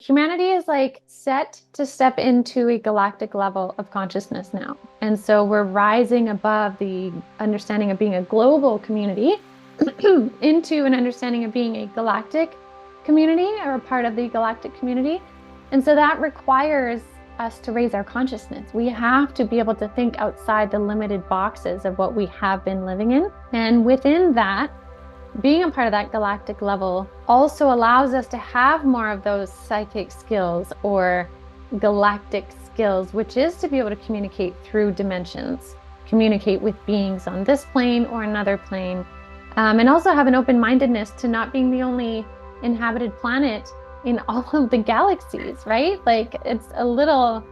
Humanity is like set to step into a galactic level of consciousness now. And so we're rising above the understanding of being a global community into an understanding of being a galactic community or a part of the galactic community. And so that requires us to raise our consciousness. We have to be able to think outside the limited boxes of what we have been living in. And within that, being a part of that galactic level also allows us to have more of those psychic skills or galactic skills, which is to be able to communicate through dimensions, communicate with beings on this plane or another plane, and also have an open-mindedness to not being the only inhabited planet in all of the galaxies, right? Like, it's a little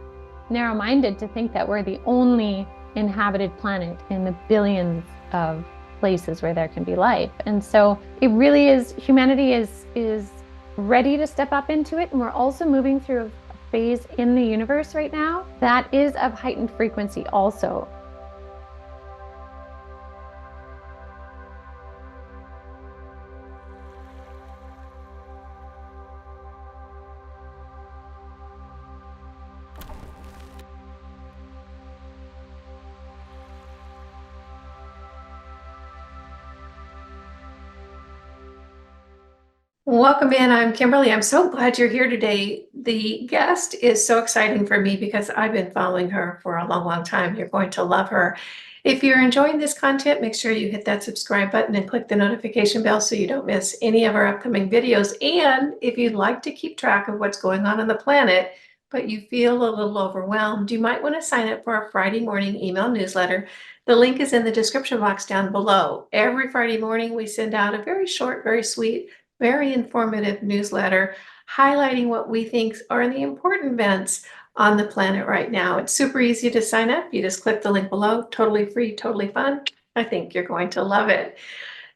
narrow-minded to think that we're the only inhabited planet in the billions of places where there can be life. And so it really is, humanity is ready to step up into it. And we're also moving through a phase in the universe right now that is of heightened frequency also. Welcome in. I'm Kimberly. I'm so glad you're here today. The guest is so exciting for me because I've been following her for a long, long time. You're going to love her. If you're enjoying this content, make sure you hit that subscribe button and click the notification bell so you don't miss any of our upcoming videos. And if you'd like to keep track of what's going on the planet, but you feel a little overwhelmed, you might want to sign up for our Friday morning email newsletter. The link is in the description box down below. Every Friday morning, we send out a very short, very sweet, very informative newsletter highlighting what we think are the important events on the planet right now. It's super easy to sign up. You just click the link below, totally free, totally fun. I think you're going to love it.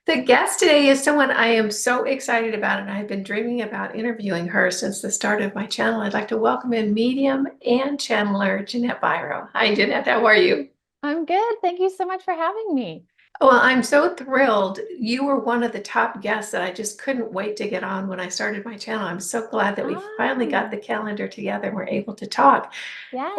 The guest today is someone I am so excited about, and I've been dreaming about interviewing her since the start of my channel. I'd like to welcome in medium and channeler Ginette Biro. Hi, Ginette. How are you? I'm good. Thank you so much for having me. Well, I'm so thrilled. You were one of the top guests that I just couldn't wait to get on when I started my channel. I'm so glad that we finally got the calendar together and we're able to talk. Yes.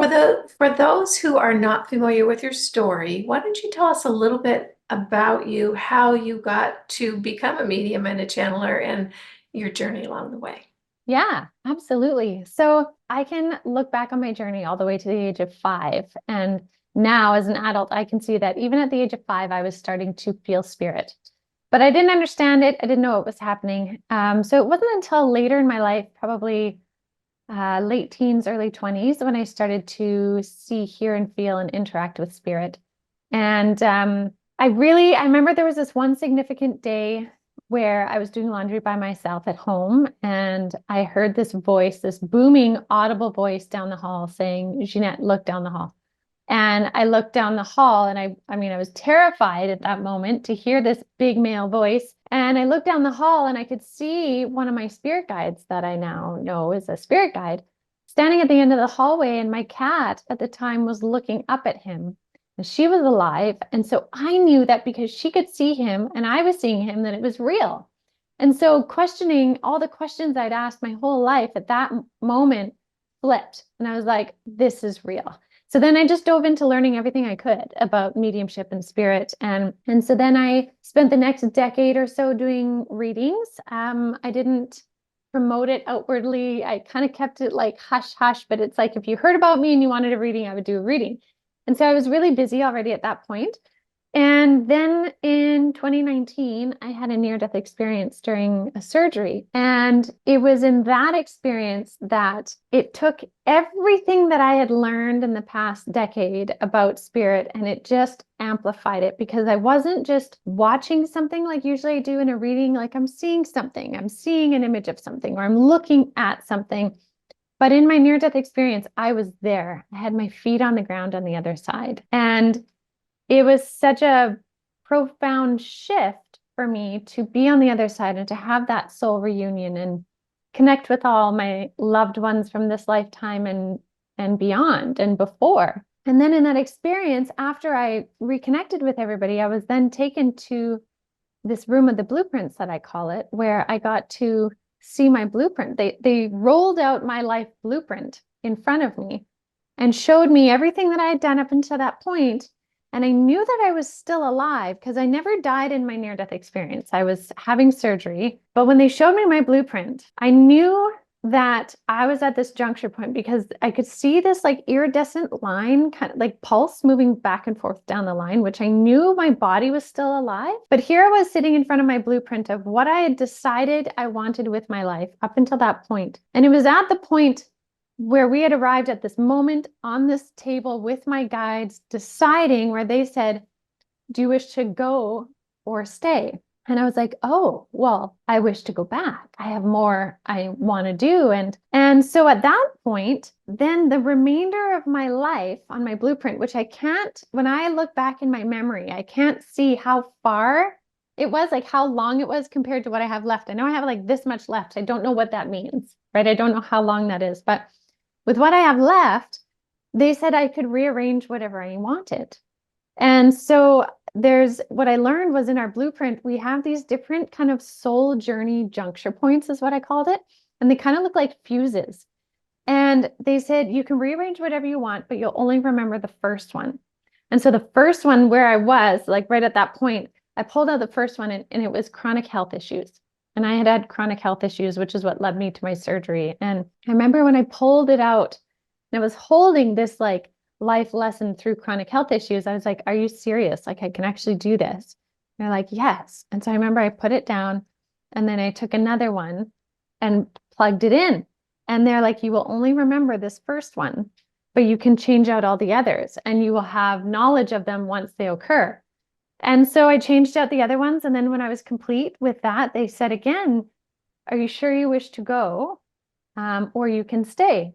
For those who are not familiar with your story, why don't you tell us a little bit about you, how you got to become a medium and a channeler, and your journey along the way? Yeah, absolutely. So I can look back on my journey all the way to the age of 5. And now as an adult, I can see that even at the age of 5, I was starting to feel spirit, but I didn't understand it. I didn't know what was happening. So it wasn't until later in my life, probably late teens, early 20s, when I started to see, hear, and feel and interact with spirit. And I remember there was this one significant day where I was doing laundry by myself at home, and I heard this voice, this booming, audible voice down the hall saying, "Ginette, look down the hall." And I looked down the hall, and I was terrified at that moment to hear this big male voice. And I looked down the hall, and I could see one of my spirit guides that I now know is a spirit guide standing at the end of the hallway, and my cat at the time was looking up at him. And she was alive. And so I knew that because she could see him and I was seeing him, that it was real. And so questioning all the questions I'd asked my whole life at that moment flipped. And I was like, this is real. So then I just dove into learning everything I could about mediumship and spirit. And so then I spent the next decade or so doing readings. I didn't promote it outwardly. I kind of kept it like hush hush, but it's like if you heard about me and you wanted a reading, I would do a reading. And so I was really busy already at that point. And then in 2019, I had a near-death experience during a surgery. And it was in that experience that it took everything that I had learned in the past decade about spirit, and it just amplified it, because I wasn't just watching something like usually I do in a reading, like I'm seeing something, I'm seeing an image of something, or I'm looking at something. But in my near-death experience, I was there. I had my feet on the ground on the other side. And it was such a profound shift for me to be on the other side and to have that soul reunion and connect with all my loved ones from this lifetime and beyond and before. And then in that experience, after I reconnected with everybody, I was then taken to this room of the blueprints, that I call it, where I got to see my blueprint. They rolled out my life blueprint in front of me and showed me everything that I had done up until that point. And I knew that I was still alive because I never died in my near-death experience. I was having surgery. But when they showed me my blueprint, I knew that I was at this juncture point because I could see this like iridescent line, kind of like pulse moving back and forth down the line, which I knew my body was still alive. But here I was sitting in front of my blueprint of what I had decided I wanted with my life up until that point. And it was at the point where we had arrived at this moment on this table with my guides, deciding where they said, do you wish to go or stay? And I was like, oh, well, I wish to go back. I have more I want to do. And so at that point, then the remainder of my life on my blueprint, which I can't, when I look back in my memory, I can't see how far it was, like how long it was compared to what I have left. I know I have like this much left. I don't know what that means, right? I don't know how long that is, but with what I have left, they said I could rearrange whatever I wanted. And so there's what I learned was in our blueprint, we have these different kind of soul journey juncture points is what I called it. And they kind of look like fuses. And they said, you can rearrange whatever you want, but you'll only remember the first one. And so the first one where I was like right at that point, I pulled out the first one and it was chronic health issues. And I had chronic health issues, which is what led me to my surgery. And I remember when I pulled it out and I was holding this like life lesson through chronic health issues, I was like, are you serious? Like I can actually do this. And they're like, yes. And so I remember I put it down and then I took another one and plugged it in. And they're like, you will only remember this first one, but you can change out all the others and you will have knowledge of them once they occur. And so I changed out the other ones. And then when I was complete with that, they said again, are you sure you wish to go? Or you can stay.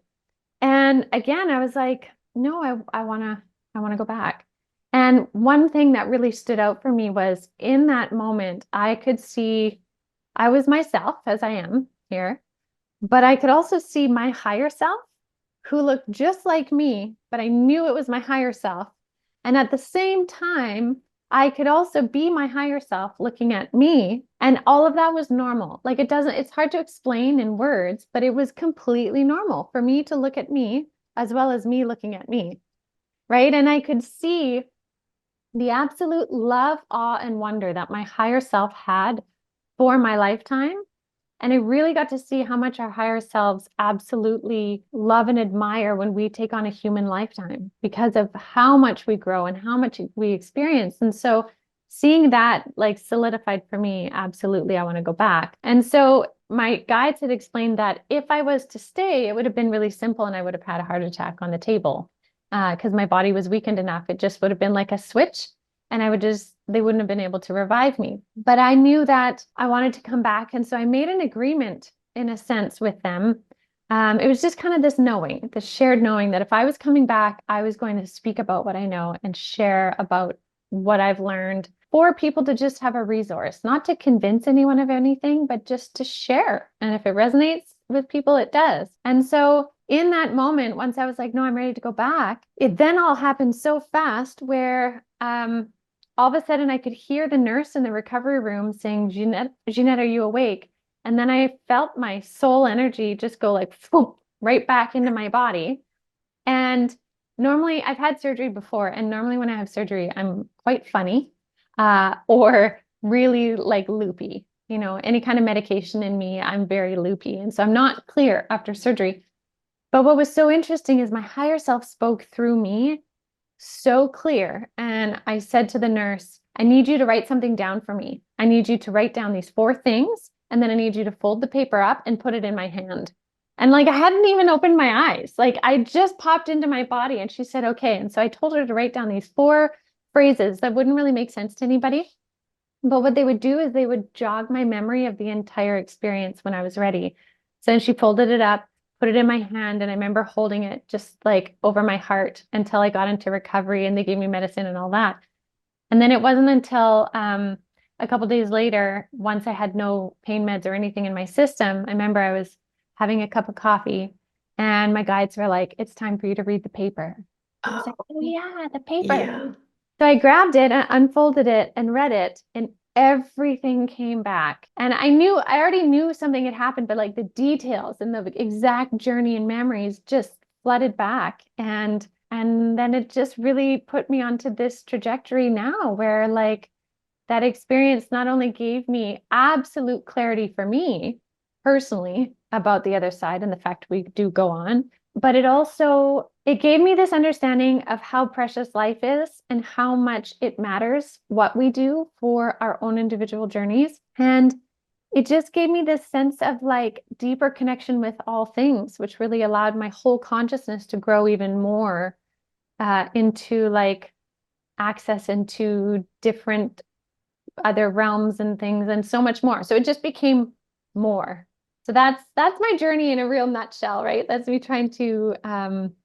And again, I was like, no, I want to go back. And one thing that really stood out for me was in that moment, I could see I was myself as I am here, but I could also see my higher self who looked just like me, but I knew it was my higher self. And at the same time, I could also be my higher self looking at me. And all of that was normal. Like it's hard to explain in words, but it was completely normal for me to look at me as well as me looking at me. Right. And I could see the absolute love, awe, and wonder that my higher self had for my lifetime. And I really got to see how much our higher selves absolutely love and admire when we take on a human lifetime because of how much we grow and how much we experience. And so seeing that like solidified for me, absolutely, I want to go back. And so my guides had explained that if I was to stay, it would have been really simple and I would have had a heart attack on the table because my body was weakened enough. It just would have been like a switch. And they wouldn't have been able to revive me. But I knew that I wanted to come back. And so I made an agreement in a sense with them. It was just kind of this knowing, the shared knowing that if I was coming back, I was going to speak about what I know and share about what I've learned for people to just have a resource, not to convince anyone of anything, but just to share. And if it resonates with people, it does. And so in that moment, once I was like, no, I'm ready to go back, it then all happened so fast where all of a sudden I could hear the nurse in the recovery room saying, Ginette, are you awake? And then I felt my soul energy just go like right back into my body. And normally I've had surgery before. And normally when I have surgery, I'm quite funny or really like loopy. You know, any kind of medication in me, I'm very loopy. And so I'm not clear after surgery. But what was so interesting is my higher self spoke through me so clear. And I said to the nurse, I need you to write something down for me. I need you to write down these 4 things. And then I need you to fold the paper up and put it in my hand. And like, I hadn't even opened my eyes. Like I just popped into my body and she said, okay. And so I told her to write down these 4 phrases that wouldn't really make sense to anybody. But what they would do is they would jog my memory of the entire experience when I was ready. So she folded it up, put it in my hand, and I remember holding it just like over my heart until I got into recovery and they gave me medicine and all that. And then it wasn't until a couple of days later, once I had no pain meds or anything in my system, I remember I was having a cup of coffee and my guides were like, it's time for you to read the paper. I was like, oh yeah, the paper. Yeah. So I grabbed it and unfolded it and read it. And everything came back. And I already knew something had happened, but like the details and the exact journey and memories just flooded back. And then it just really put me onto this trajectory now where like that experience not only gave me absolute clarity for me personally about the other side and the fact we do go on, but it gave me this understanding of how precious life is and how much it matters what we do for our own individual journeys. And it just gave me this sense of like deeper connection with all things, which really allowed my whole consciousness to grow even more into like access into different other realms and things and so much more. So it just became more. So that's my journey in a real nutshell, right? That's me trying to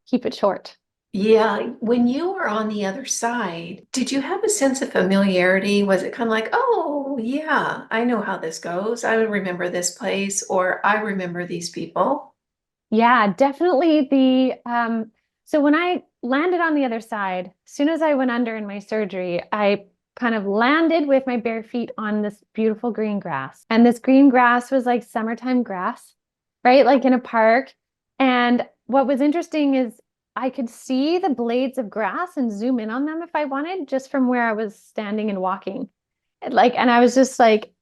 keep it short. Yeah, when you were on the other side, did you have a sense of familiarity? Was it kind of like, oh, yeah, I know how this goes. I would remember this place, or I remember these people? Yeah, definitely so when I landed on the other side, as soon as I went under in my surgery, I kind of landed with my bare feet on this beautiful green grass. And this green grass was like summertime grass, right? Like in a park. And what was interesting is I could see the blades of grass and zoom in on them if I wanted, just from where I was standing and walking. And I was just like,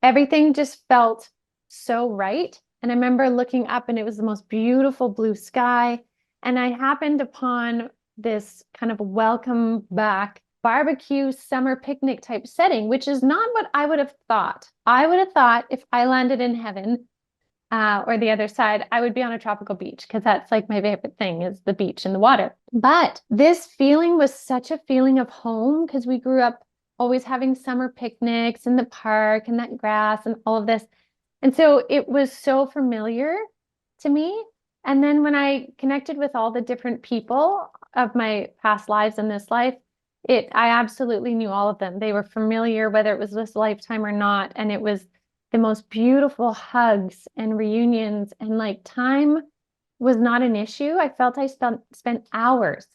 everything just felt so right. And I remember looking up and it was the most beautiful blue sky. And I happened upon this kind of welcome back barbecue summer picnic type setting, which is not what I would have thought. I would have thought if I landed in heaven or the other side, I would be on a tropical beach because that's like my favorite thing is the beach and the water. But this feeling was such a feeling of home because we grew up always having summer picnics in the park and that grass and all of this. And so it was so familiar to me. And then when I connected with all the different people of my past lives and this life, I absolutely knew all of them. They were familiar, whether it was this lifetime or not. And it was the most beautiful hugs and reunions. And like time was not an issue. I felt I spent hours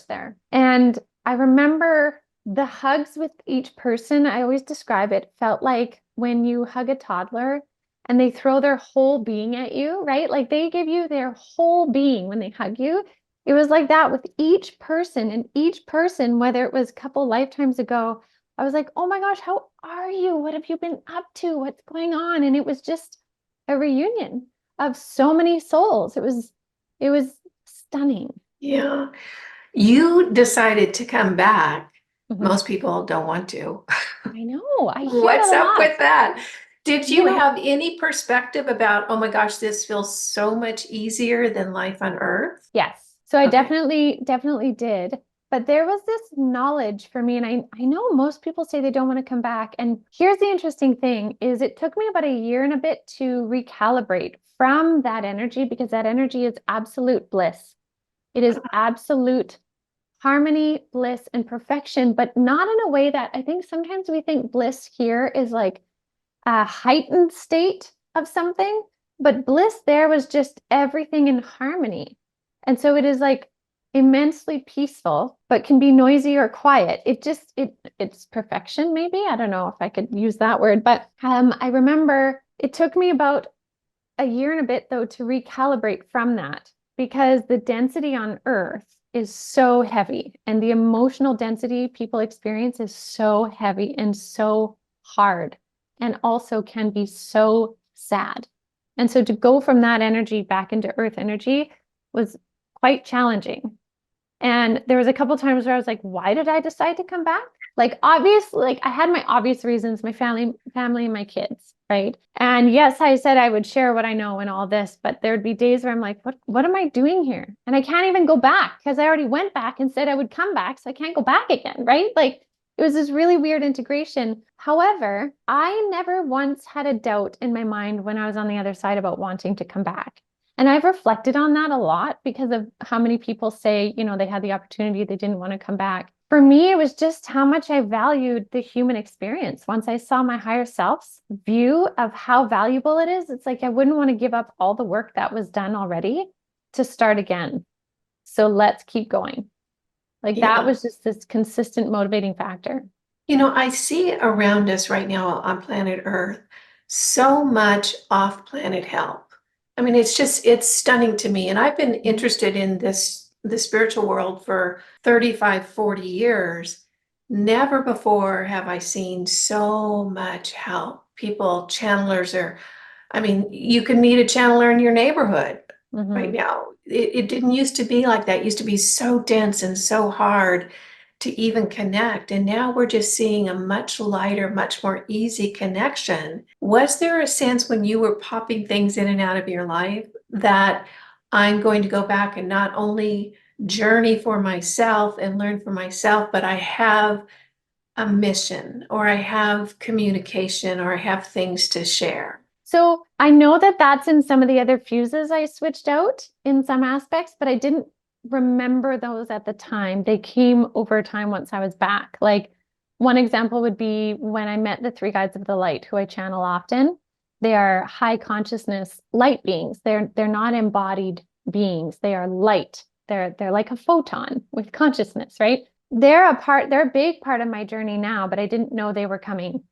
there. And I remember the hugs with each person. I always describe it, felt like when you hug a toddler and they throw their whole being at you, right? Like they give you their whole being when they hug you. It was like that with each person, and each person, whether it was a couple lifetimes ago, I was like, oh my gosh, how are you? What have you been up to? What's going on? And it was just a reunion of so many souls. It was stunning. Yeah. You decided to come back. Mhm. Most people don't want to. I know. I hear What's that a up lot. with that? Did You you know, have any perspective about, oh my gosh, this feels so much easier than life on Earth? yes. So I Okay. definitely did. But there was this knowledge for me, and I know most people say they don't want to come back. And here's the interesting thing is it took me about a year and a bit to recalibrate from that energy because that energy is absolute bliss. It is absolute harmony, bliss, and perfection, but not in a way that I think sometimes we think bliss here is like a heightened state of something, but bliss there was just everything in harmony. And so it is like immensely peaceful, but can be noisy or quiet. It's perfection, maybe. I don't know if I could use that word, but I remember it took me about a year and a bit though to recalibrate from that because the density on Earth is so heavy and the emotional density people experience is so heavy and so hard and also can be so sad. And so to go from that energy back into Earth energy was quite challenging. And there was a couple times where I was like, why did I decide to come back? Like obviously, like I had my obvious reasons, my family and my kids, right? And yes, I said I would share what I know and all this, but there'd be days where I'm like, what am I doing here? And I can't even go back because I already went back and said I would come back, so I can't go back again, right? Like it was this really weird integration. However, I never once had a doubt in my mind when I was on the other side about wanting to come back. And I've reflected on that a lot because of how many people say, they had the opportunity, they didn't want to come back. For me, it was just how much I valued the human experience. Once I saw my higher self's view of how valuable it is, it's like I wouldn't want to give up all the work that was done already to start again. So let's keep going. Like that Yeah. was just this consistent motivating factor. You know, I see around us right now on planet Earth so much off-planet help. I mean, it's stunning to me. And I've been Mhm. interested in the spiritual world for 35, 40 years. Never before have I seen so much help. People, channelers are, I mean, you can meet a channeler in your neighborhood right Mhm. now. It didn't used to be like that. It used to be so dense and so hard to even connect. And now we're just seeing a much lighter, much more easy connection. Was there a sense when you were popping things in and out of your life that I'm going to go back and not only journey for myself and learn for myself, but I have a mission or I have communication or I have things to share? So I know that that's in some of the other fuses I switched out in some aspects, but I didn't remember those at the time. They came over time once I was back. Like one example would be when I met the three guides of the light, who I channel often. They are high consciousness light beings. They're not embodied beings. They are light. They're like a photon with consciousness, right? They're a big part of my journey now, but I didn't know they were coming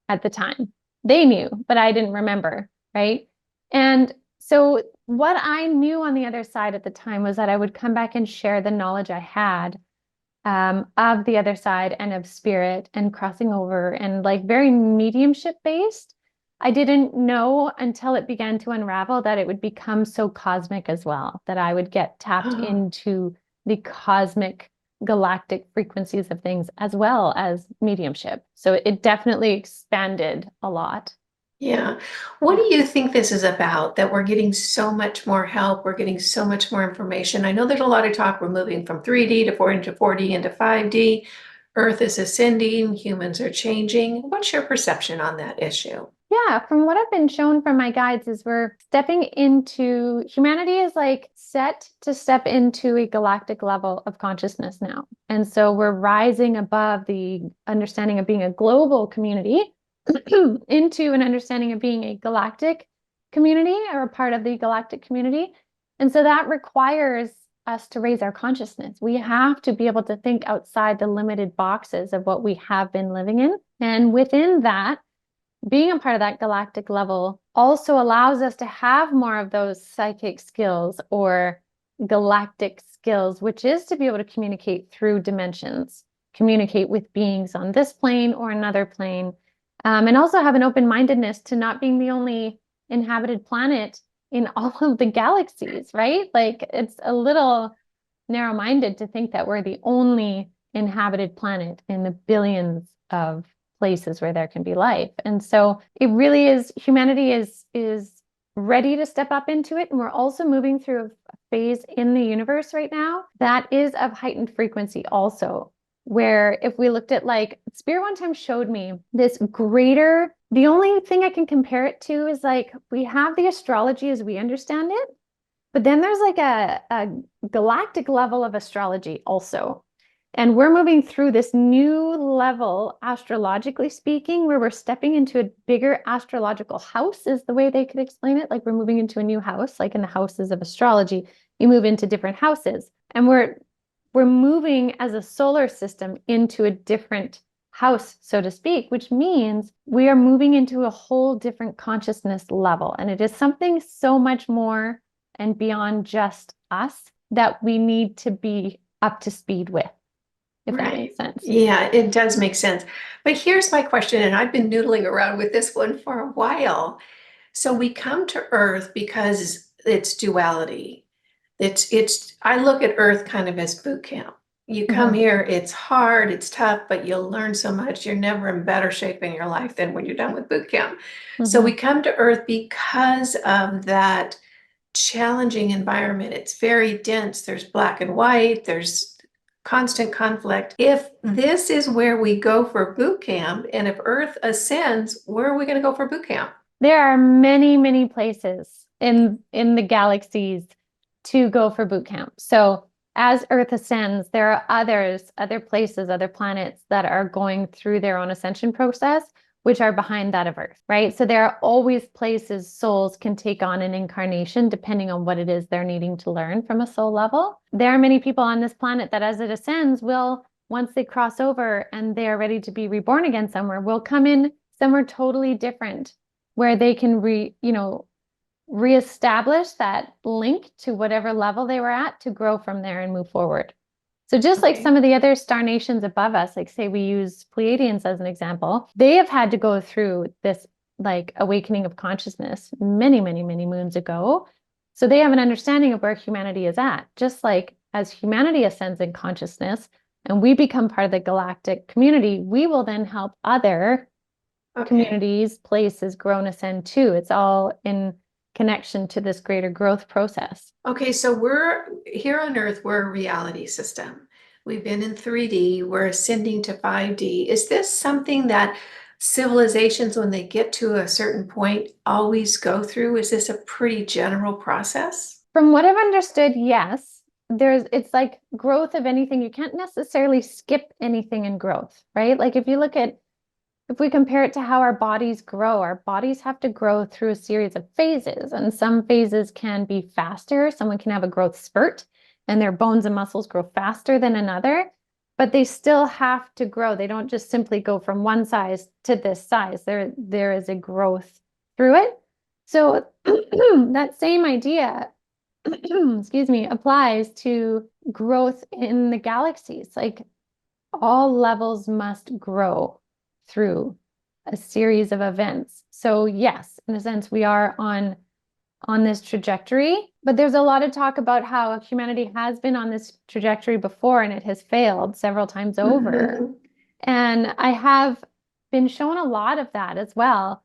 at the time. They knew, but I didn't remember, right? And so what I knew on the other side at the time was that I would come back and share the knowledge I had of the other side and of spirit and crossing over and like very mediumship based. I didn't know until it began to unravel that it would become so cosmic as well, that I would get tapped Oh, into the cosmic galactic frequencies of things as well as mediumship. So it definitely expanded a lot. yeah. What do you think this is about? That we're getting so much more help, we're getting so much more information. I know there's a lot of talk. We're moving from 3D to 4D to 4D into 5D. Earth is ascending, humans are changing. What's your perception on that issue? Yeah, from what I've been shown from my guides is we're stepping into humanity is like set to step into a galactic level of consciousness now. And so we're rising above the understanding of being a global community into an understanding of being a galactic community or a part of the galactic community. And so that requires us to raise our consciousness. We have to be able to think outside the limited boxes of what we have been living in. And within that, being a part of that galactic level also allows us to have more of those psychic skills or galactic skills, which is to be able to communicate through dimensions, communicate with beings on this plane or another plane, and also have an open-mindedness to not being the only inhabited planet in all of the galaxies, right? Like it's a little narrow-minded to think that we're the only inhabited planet in the billions of places where there can be life. And so it really is, humanity is ready to step up into it. And we're also moving through a phase in the universe right now that is of heightened frequency also, where if we looked at like Spirit one time showed me this greater, the only thing I can compare it to is like we have the astrology as we understand it, but then there's like a galactic level of astrology also. And we're moving through this new level, astrologically speaking, where we're stepping into a bigger astrological house, is the way they could explain it. Like we're moving into a new house, like in the houses of astrology, you move into different houses. And we're moving as a solar system into a different house, so to speak, which means we are moving into a whole different consciousness level. And it is something so much more and beyond just us that we need to be up to speed with, if that Right. makes sense. Yeah, it does make sense. But here's my question, and I've been noodling around with this one for a while. So we come to Earth because it's duality. I look at Earth kind of as boot camp. You come Mhm. here, it's hard, it's tough, but you'll learn so much. You're never in better shape in your life than when you're done with boot camp. So we Mhm. come to Earth because of that challenging environment. It's very dense. There's black and white, there's constant conflict. If this is where we go for boot camp, and if Earth ascends, where are we going to go for boot camp? There are many, many places in the galaxies to go for boot camp. So as Earth ascends, there are other places, other planets that are going through their own ascension process, which are behind that of Earth, right? So there are always places souls can take on an incarnation depending on what it is they're needing to learn from a soul level. There are many people on this planet that as it ascends will once they cross over and they are ready to be reborn again somewhere, will come in somewhere totally different where they can reestablish that link to whatever level they were at to grow from there and move forward. So just like some of the other star nations above us, like say we use Pleiadians as an example, they have had to go through this like awakening of consciousness many, many, many moons ago. So they have an understanding of where humanity is at. Just like as humanity ascends in consciousness and we become part of the galactic community, we will then help other communities, places grow and ascend too. It's all in connection to this greater growth process. Okay, so we're here on Earth, we're a reality system. We've been in 3D, we're ascending to 5D. Is this something that civilizations, when they get to a certain point, always go through? Is this a pretty general process? From what I've understood, yes. It's like growth of anything. You can't necessarily skip anything in growth, right? Like if we compare it to how our bodies grow, our bodies have to grow through a series of phases, and some phases can be faster. Someone can have a growth spurt and their bones and muscles grow faster than another, but they still have to grow. They don't just simply go from one size to this size. There is a growth through it. So that same idea, excuse me, applies to growth in the galaxies. Like all levels must grow through a series of events. So yes, in a sense, we are on this trajectory, but there's a lot of talk about how humanity has been on this trajectory before and it has failed several times over. And I have been shown a lot of that as well.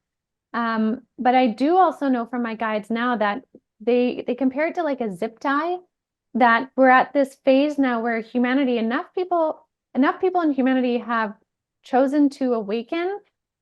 But I do also know from my guides now that they compare it to like a zip tie, that we're at this phase now where humanity, enough people in humanity have chosen to awaken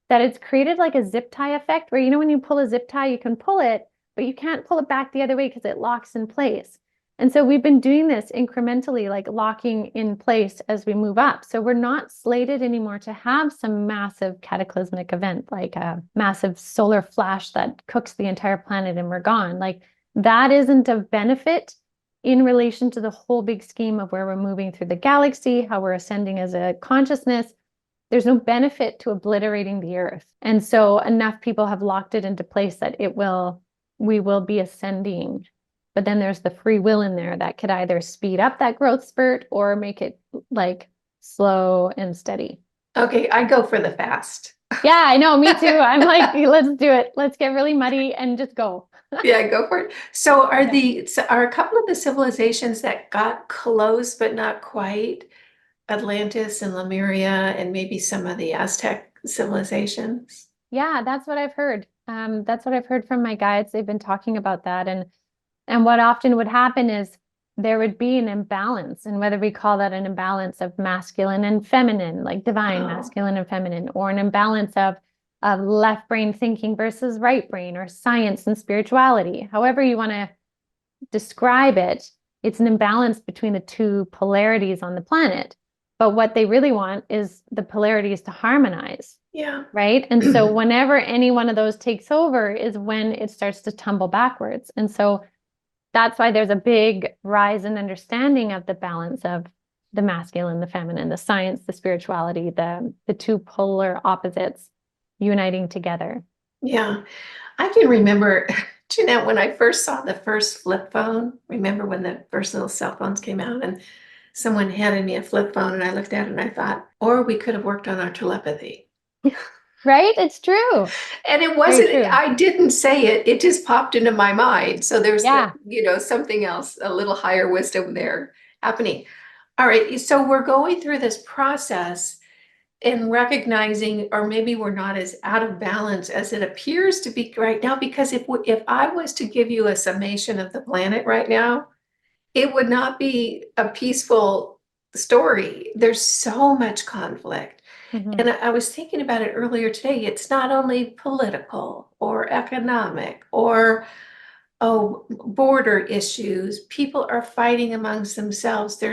that it's created like a zip tie effect where, when you pull a zip tie, you can pull it, but you can't pull it back the other way because it locks in place. And so we've been doing this incrementally, like locking in place as we move up. So we're not slated anymore to have some massive cataclysmic event, like a massive solar flash that cooks the entire planet and we're gone. Like that isn't of benefit in relation to the whole big scheme of where we're moving through the galaxy, how we're ascending as a consciousness. There's no benefit to obliterating the earth. And so enough people have locked it into place that we will be ascending. But then there's the free will in there that could either speed up that growth spurt or make it like slow and steady. Okay, I go for the fast. Yeah, I know, me too. I'm like, let's do it. Let's get really muddy and just go. Yeah, go for it. So are a couple of the civilizations that got close but not quite Atlantis and Lemuria and maybe some of the Aztec civilizations? Yeah, that's what I've heard. That's what I've heard from my guides. They've been talking about that. And what often would happen is there would be an imbalance, and whether we call that an imbalance of masculine and feminine, like divine masculine and feminine, or an imbalance of left brain thinking versus right brain, or science and spirituality, however you want to describe it, it's an imbalance between the two polarities on the planet. But what they really want is the polarities to harmonize. Yeah. Right. And so whenever any one of those takes over is when it starts to tumble backwards. And so that's why there's a big rise in understanding of the balance of the masculine, the feminine, the science, the spirituality, the two polar opposites uniting together. Yeah. I can remember, Ginette, when I first saw the first flip phone, remember when the first little cell phones came out and someone handed me a flip phone and I looked at it and I thought, or we could have worked on our telepathy. Right? It's true. And it wasn't, I didn't say it, it just popped into my mind. So there's, something else, a little higher wisdom there happening. All right. So we're going through this process and recognizing, or maybe we're not as out of balance as it appears to be right now, because if I was to give you a summation of the planet right now, it would not be a peaceful story. There's so much conflict. And I was thinking about it earlier today. It's not only political or economic or border issues. People are fighting amongst themselves.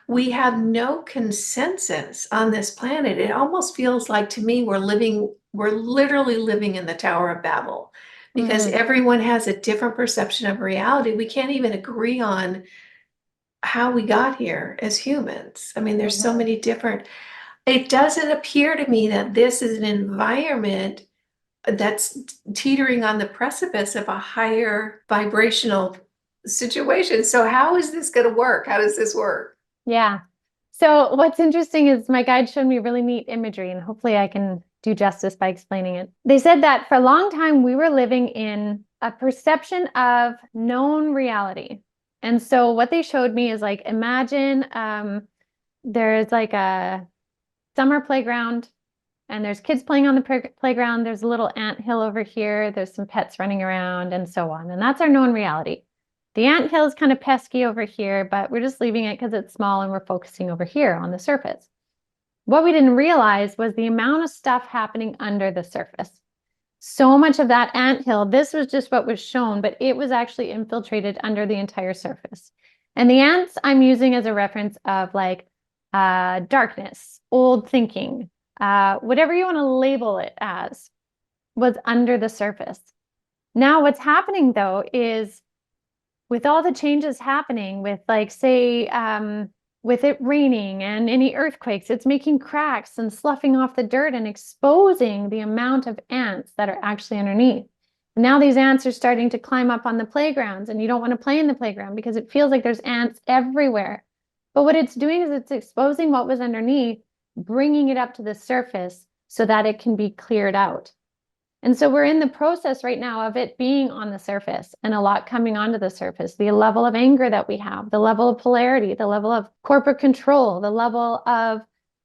We have no consensus on this planet. It almost feels like to me we're literally living in the Tower of Babel, because everyone has a different perception of reality. We can't even agree on how we got here as humans. I mean, there's so Mhm. many different, it doesn't appear to me that this is an environment that's teetering on the precipice of a higher vibrational situation. So how is this going to work? How does this work? Yeah. So what's interesting is my guide showed me really neat imagery, and hopefully I can do justice by explaining it. They said that for a long time we were living in a perception of known reality. And so what they showed me is like, imagine there's like a summer playground and there's kids playing on the playground. There's a little ant hill over here. There's some pets running around and so on. And that's our known reality. The ant hill is kind of pesky over here, but we're just leaving it because it's small and we're focusing over here on the surface. What we didn't realize was the amount of stuff happening under the surface. So much of that ant hill, this was just what was shown, but it was actually infiltrated under the entire surface. And the ants I'm using as a reference of like darkness, old thinking, whatever you want to label it as, was under the surface. Now, what's happening though is with all the changes happening with like, say, with it raining and any earthquakes, it's making cracks and sloughing off the dirt and exposing the amount of ants that are actually underneath. Now these ants are starting to climb up on the playgrounds, and you don't want to play in the playground because it feels like there's ants everywhere. But what it's doing is it's exposing what was underneath, bringing it up to the surface so that it can be cleared out. And so we're in the process right now of it being on the surface and a lot coming onto the surface. The level of anger that we have, the level of polarity, the level of corporate control, the level of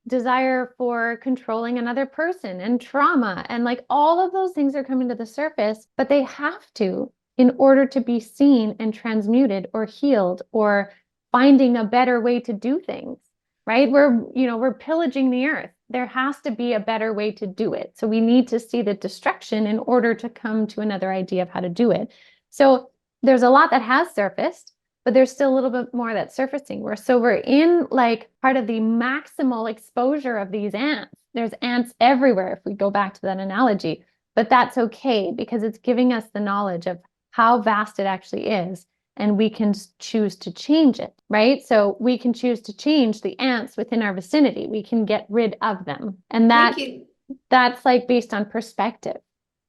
desire for controlling another person and trauma. And like all of those things are coming to the surface, but they have to in order to be seen and transmuted or healed or finding a better way to do things, right? We're pillaging the earth. There has to be a better way to do it. So we need to see the destruction in order to come to another idea of how to do it. So there's a lot that has surfaced, but there's still a little bit more that's surfacing. We're in like part of the maximal exposure of these ants. There's ants everywhere if we go back to that analogy, but that's okay because it's giving us the knowledge of how vast it actually is. And we can choose to change it, right? So we can choose to change the ants within our vicinity. We can get rid of them. And Thank you. that's like based on perspective,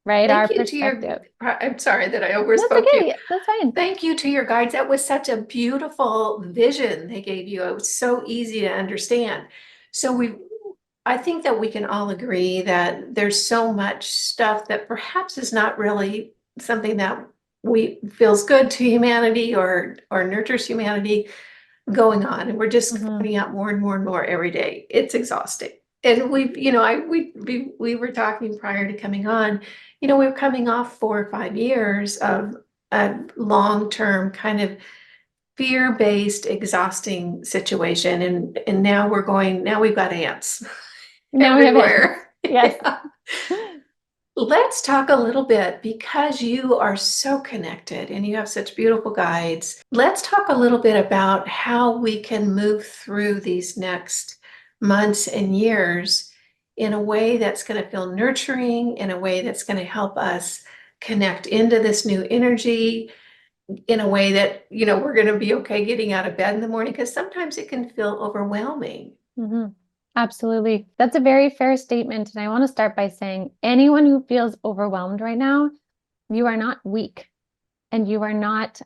right? Our Thank you to your, perspective. I'm sorry that I That's overspoke you. okay. That's fine. Thank you to your guides. That was such a beautiful vision they gave you. It was so easy to understand. So I think that we can all agree that there's so much stuff that perhaps is not really something that we feels good to humanity or nurtures humanity going on, and we're just finding out more and more and more every day. It's exhausting. And we were talking prior to coming on, we were coming off 4 or 5 years of a long-term kind of fear-based, exhausting situation, and now we've got ants Now we have everywhere. it. Yes. Yeah. Let's talk a little bit, because you are so connected and you have such beautiful guides. Let's talk a little bit about how we can move through these next months and years in a way that's going to feel nurturing, in a way that's going to help us connect into this new energy, in a way that, we're going to be okay getting out of bed in the morning, because sometimes it can feel overwhelming. Mm-hmm. Absolutely. That's a very fair statement. And I want to start by saying anyone who feels overwhelmed right now, you are not weak and you are not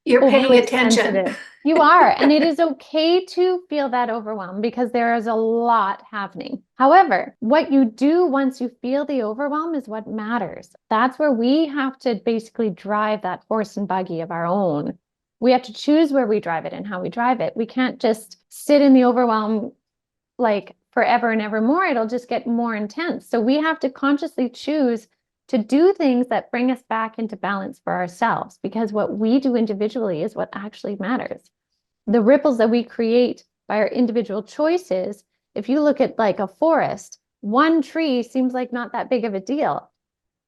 You're paying overly attention. sensitive. You are. And it is okay to feel that overwhelm because there is a lot happening. However, what you do once you feel the overwhelm is what matters. That's where we have to basically drive that horse and buggy of our own. We have to choose where we drive it and how we drive it. We can't just sit in the overwhelm like forever and ever more. It'll just get more intense. So we have to consciously choose to do things that bring us back into balance for ourselves, because what we do individually is what actually matters. The ripples that we create by our individual choices, if you look at like a forest, one tree seems like not that big of a deal.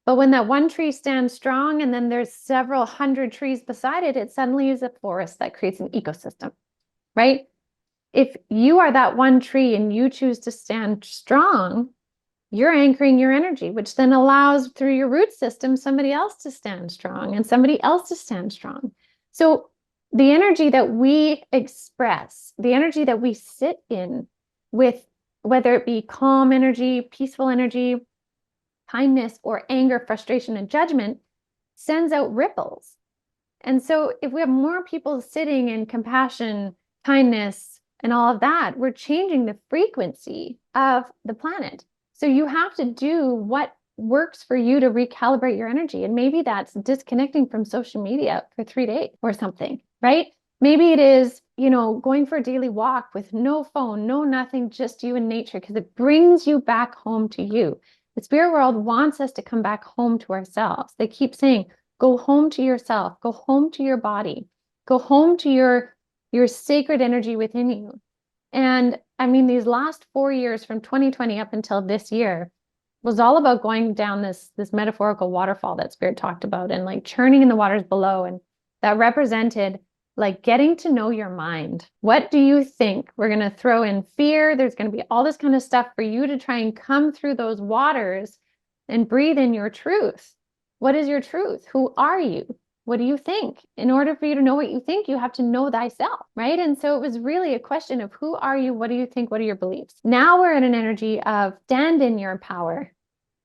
But when that one tree stands strong and then there's several hundred trees beside it, it suddenly is a forest that creates an ecosystem, right? If you are that one tree and you choose to stand strong, you're anchoring your energy, which then allows through your root system somebody else to stand strong and somebody else to stand strong. So the energy that we express, the energy that we sit in with, whether it be calm energy, peaceful energy, kindness, or anger, frustration, and judgment, sends out ripples. And so if we have more people sitting in compassion, kindness, and all of that, we're changing the frequency of the planet. So you have to do what works for you to recalibrate your energy. And maybe that's disconnecting from social media for 3 days or something, right? Maybe it is, going for a daily walk with no phone, no nothing, just you and nature, because it brings you back home to you. The spirit world wants us to come back home to ourselves. They keep saying, go home to yourself, go home to your body, go home to your sacred energy within you. And I mean, these last 4 years from 2020 up until this year was all about going down this metaphorical waterfall that spirit talked about, and like churning in the waters below. And that represented like getting to know your mind. What do you think? We're going to throw in fear. There's going to be all this kind of stuff for you to try and come through those waters and breathe in your truth. What is your truth? Who are you? What do you think? In order for you to know what you think, you have to know thyself, right? And so it was really a question of who are you? What do you think? What are your beliefs? Now we're in an energy of stand in your power,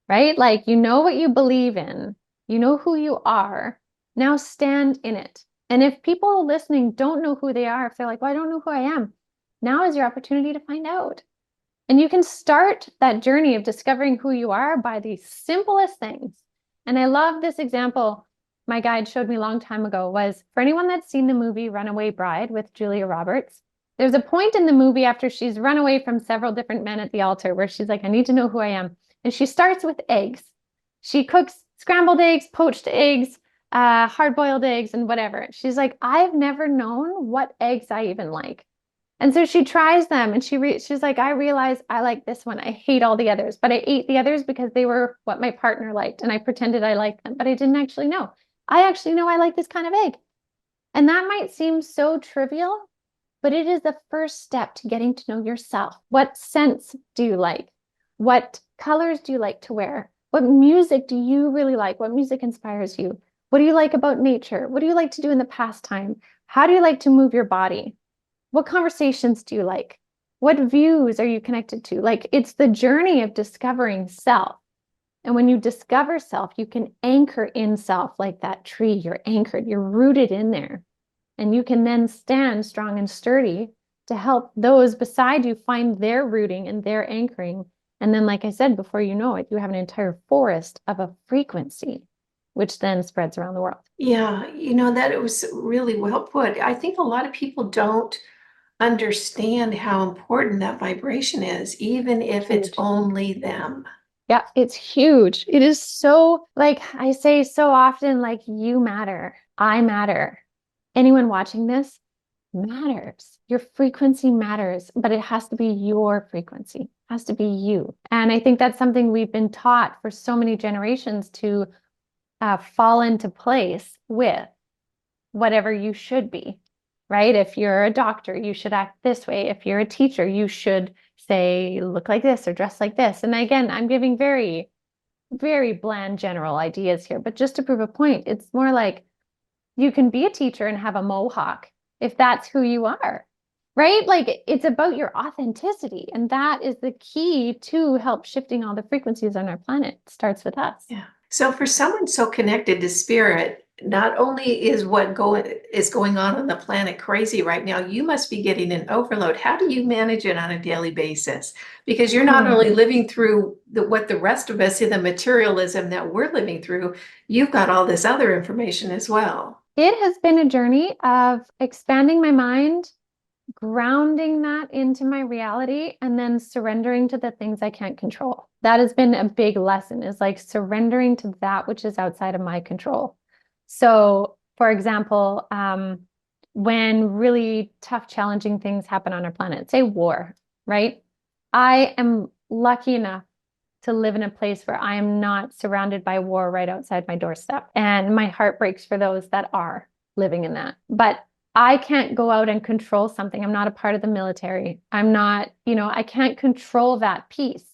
right? Like, you know what you believe in, you know who you are. Now stand in it. And if people listening don't know who they are, if they're like, well, I don't know who I am, now is your opportunity to find out. And you can start that journey of discovering who you are by the simplest things. And I love this example my guide showed me a long time ago. Was for anyone that's seen the movie Runaway Bride with Julia Roberts, there's a point in the movie after she's run away from several different men at the altar where she's like, I need to know who I am. And she starts with eggs. She cooks scrambled eggs, poached eggs, hard-boiled eggs, and whatever. She's like, I've never known what eggs I even like. And so she tries them, and she's like, I realize I like this one. I hate all the others, but I ate the others because they were what my partner liked, and I pretended I liked them, but I didn't actually know. I actually know I like this kind of egg. And that might seem so trivial, but it is the first step to getting to know yourself. What scents do you like? What colors do you like to wear? What music do you really like? What music inspires you? What do you like about nature? What do you like to do in the pastime? How do you like to move your body? What conversations do you like? What views are you connected to? Like, it's the journey of discovering self. And when you discover self, you can anchor in self like that tree. You're anchored, you're rooted in there. And you can then stand strong and sturdy to help those beside you find their rooting and their anchoring. And then, like I said, before you know it, you have an entire forest of a frequency, which then spreads around the world. Yeah, that it was really well put. I think a lot of people don't understand how important that vibration is, even if it's Huge. only them. Yeah, it's huge. It is so, like I say so often, like, you matter. I matter. Anyone watching this matters. Your frequency matters, but it has to be your frequency. It has to be you. And I think that's something we've been taught for so many generations to fall into place with whatever you should be, right? If you're a doctor, you should act this way. If you're a teacher, you should say, look like this or dress like this. And again, I'm giving very, very bland general ideas here, but just to prove a point, it's more like you can be a teacher and have a mohawk if that's who you are, right? Like, it's about your authenticity. And that is the key to help shifting all the frequencies on our planet. It starts with us. Yeah. So for someone so connected to spirit, not only is what going on the planet crazy right now, you must be getting an overload. How do you manage it on a daily basis? Because you're not only living through what the rest of us in the materialism that we're living through, you've got all this other information as well. It has been a journey of expanding my mind, grounding that into my reality, and then surrendering to the things I can't control. That has been a big lesson, is like surrendering to that which is outside of my control. So, for example, when really tough, challenging things happen on our planet, say war, right? I am lucky enough to live in a place where I am not surrounded by war right outside my doorstep. And my heart breaks for those that are living in that. But I can't go out and control something. I'm not a part of the military. I'm not, I can't control that piece.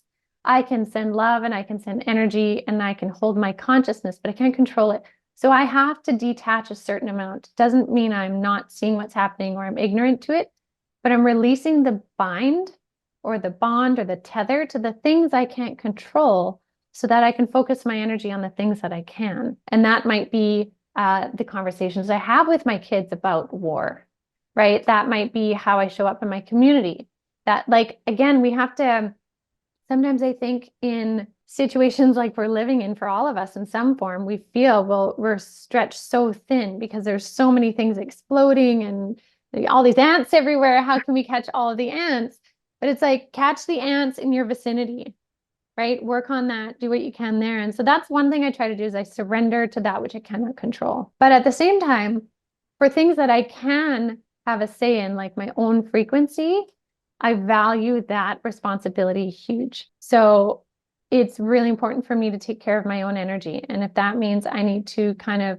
I can send love and I can send energy and I can hold my consciousness, but I can't control it. So I have to detach a certain amount. Doesn't mean I'm not seeing what's happening or I'm ignorant to it, but I'm releasing the bind or the bond or the tether to the things I can't control so that I can focus my energy on the things that I can. And that might be the conversations I have with my kids about war, right? That might be how I show up in my community. That, like, again, we have to, sometimes I think in situations like we're living in for all of us in some form, we feel, well, we're stretched so thin because there's so many things exploding and all these ants everywhere. How can we catch all of the ants? But it's like, catch the ants in your vicinity, right? Work on that, do what you can there. And so that's one thing I try to do is I surrender to that which I cannot control. But at the same time, for things that I can have a say in, like my own frequency, I value that responsibility huge. So it's really important for me to take care of my own energy. And if that means I need to kind of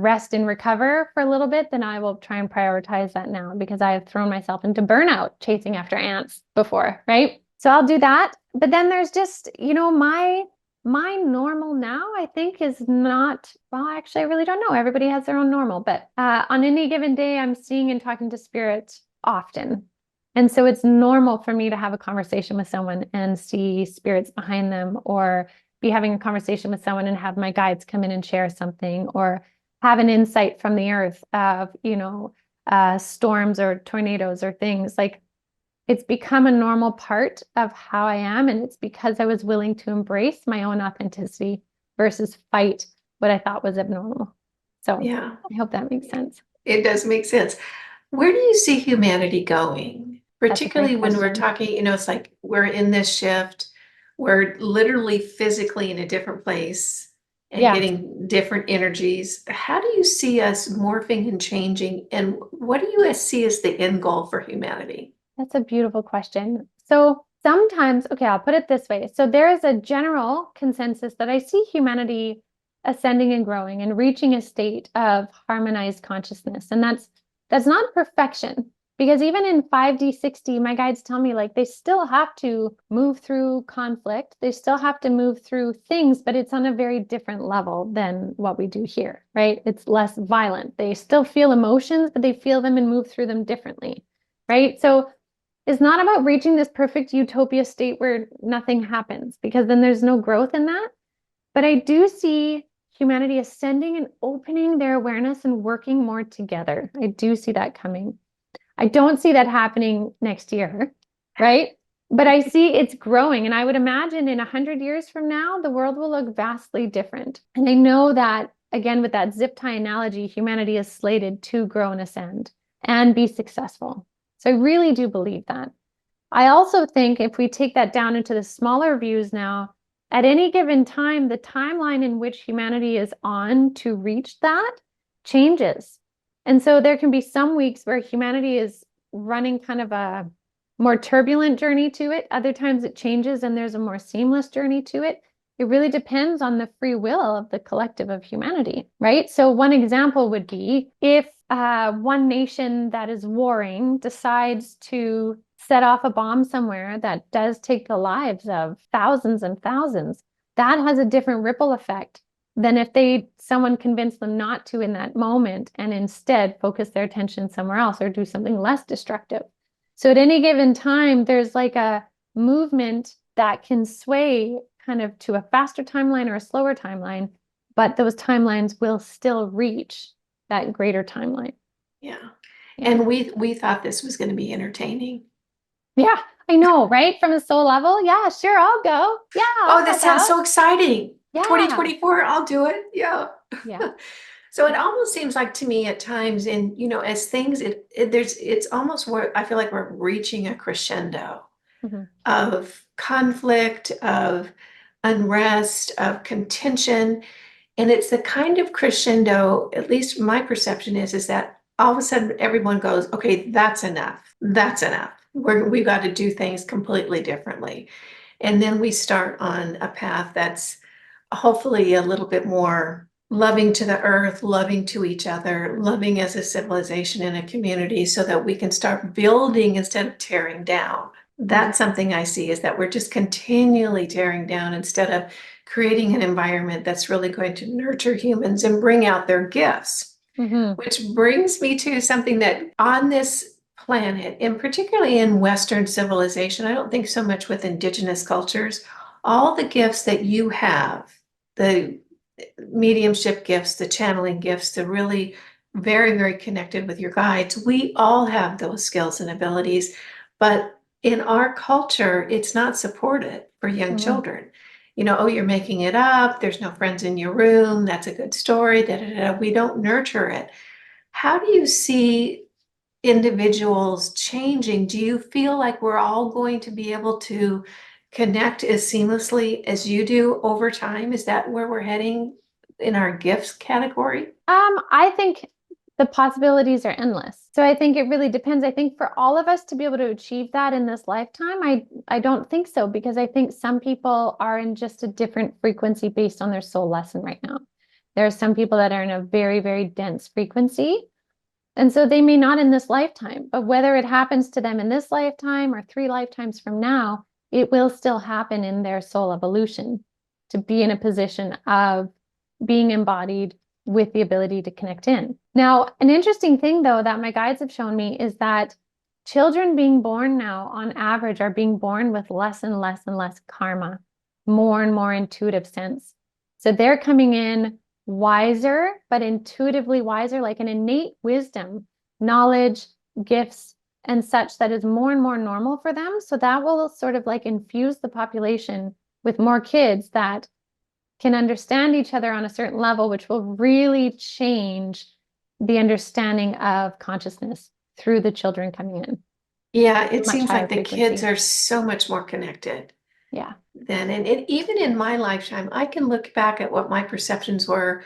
rest and recover for a little bit, then I will try and prioritize that now because I have thrown myself into burnout chasing after ants before, right? So I'll do that. But then there's just, my normal now, I think, is not, well, actually, I really don't know. Everybody has their own normal, but on any given day, I'm seeing and talking to spirit often. And so it's normal for me to have a conversation with someone and see spirits behind them, or be having a conversation with someone and have my guides come in and share something, or have an insight from the earth of, storms or tornadoes or things. Like, it's become a normal part of how I am. And it's because I was willing to embrace my own authenticity versus fight what I thought was abnormal. So Yeah, I hope that makes sense. it does make sense. Where do you see humanity going? That's a great Particularly when we're question. talking, it's like we're in this shift, we're literally physically in a different place and Yeah. getting different energies. How do you see us morphing and changing? And what do you see as the end goal for humanity? That's a beautiful question. So sometimes, okay, I'll put it this way. So there is a general consensus that I see humanity ascending and growing and reaching a state of harmonized consciousness. And that's not perfection, because even in 5D, 6D, my guides tell me, like, they still have to move through conflict. They still have to move through things, but it's on a very different level than what we do here, right? It's less violent. They still feel emotions, but they feel them and move through them differently, right? So it's not about reaching this perfect utopia state where nothing happens, because then there's no growth in that. But I do see humanity ascending and opening their awareness and working more together. I do see that coming. I don't see that happening next year, right? But I see it's growing. And I would imagine in 100 years from now, the world will look vastly different. And I know that, again, with that zip tie analogy, humanity is slated to grow and ascend and be successful. So I really do believe that. I also think if we take that down into the smaller views now, at any given time, the timeline in which humanity is on to reach that changes. And so there can be some weeks where humanity is running kind of a more turbulent journey to it. Other times it changes and there's a more seamless journey to it. It really depends on the free will of the collective of humanity, right? So one example would be if one nation that is warring decides to set off a bomb somewhere that does take the lives of thousands and thousands, that has a different ripple effect than if someone convinced them not to in that moment and instead focus their attention somewhere else or do something less destructive. So at any given time, there's like a movement that can sway kind of to a faster timeline or a slower timeline, but those timelines will still reach that greater timeline. Yeah. Yeah. And we thought this was going to be entertaining. Yeah, I know, right? From a soul level. Yeah, sure, I'll go. Yeah, I'll Oh, that help sounds out. so exciting. Yeah. 2024, I'll do it. Yeah. Yeah. So it almost seems like to me at times, and as things, it's almost where I feel like we're reaching a crescendo Mhm. of conflict, of unrest, of contention. And it's the kind of crescendo, at least my perception is that all of a sudden everyone goes, okay, that's enough. That's enough. We've got to do things completely differently. And then we start on a path that's hopefully a little bit more loving to the earth, loving to each other, loving as a civilization and a community, so that we can start building instead of tearing down. That's something I see, is that we're just continually tearing down instead of creating an environment that's really going to nurture humans and bring out their gifts. Mm-hmm. Which brings me to something that on this planet, and particularly in Western civilization, I don't think so much with indigenous cultures, all the gifts that you have, the mediumship gifts, the channeling gifts, the really very, very connected with your guides, we all have those skills and abilities. But in our culture, it's not supported for young Mm-hmm. children. You know, oh, you're making it up. There's no friends in your room. That's a good story. Da, da, da. We don't nurture it. How do you see individuals changing? Do you feel like we're all going to be able to connect as seamlessly as you do over time? Is that where we're heading in our gifts category? I think the possibilities are endless. So I think it really depends. I think for all of us to be able to achieve that in this lifetime, I don't think so, because I think some people are in just a different frequency based on their soul lesson right now. There are some people that are in a very, very dense frequency. And so they may not in this lifetime, but whether it happens to them in this lifetime or 3 lifetimes from now, it will still happen in their soul evolution to be in a position of being embodied with the ability to connect in. Now, an interesting thing, though, that my guides have shown me is that children being born now, on average, are being born with less and less and less karma, more and more intuitive sense. So they're coming in wiser, but intuitively wiser, like an innate wisdom, knowledge, gifts, and such that is more and more normal for them. So that will sort of like infuse the population with more kids that can understand each other on a certain level, which will really change the understanding of consciousness through the children coming in. Yeah, it Much seems higher like the kids frequency. are so much more connected Yeah. then. And even in my lifetime, I can look back at what my perceptions were,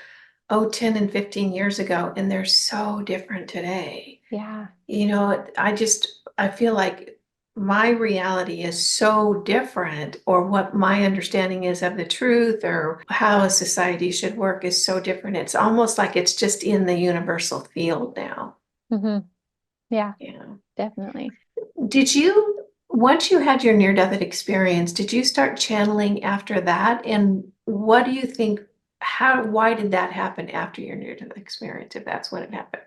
oh, 10 and 15 years ago, and they're so different today. Yeah. You know, I feel like my reality is so different, or what my understanding is of the truth or how a society should work is so different. It's almost like it's just in the universal field now. Mm-hmm. Yeah, Yeah. definitely. Did you, once you had your near-death experience, did you start channeling after that? And what do you think, why did that happen after your near-death experience, if that's when it happened?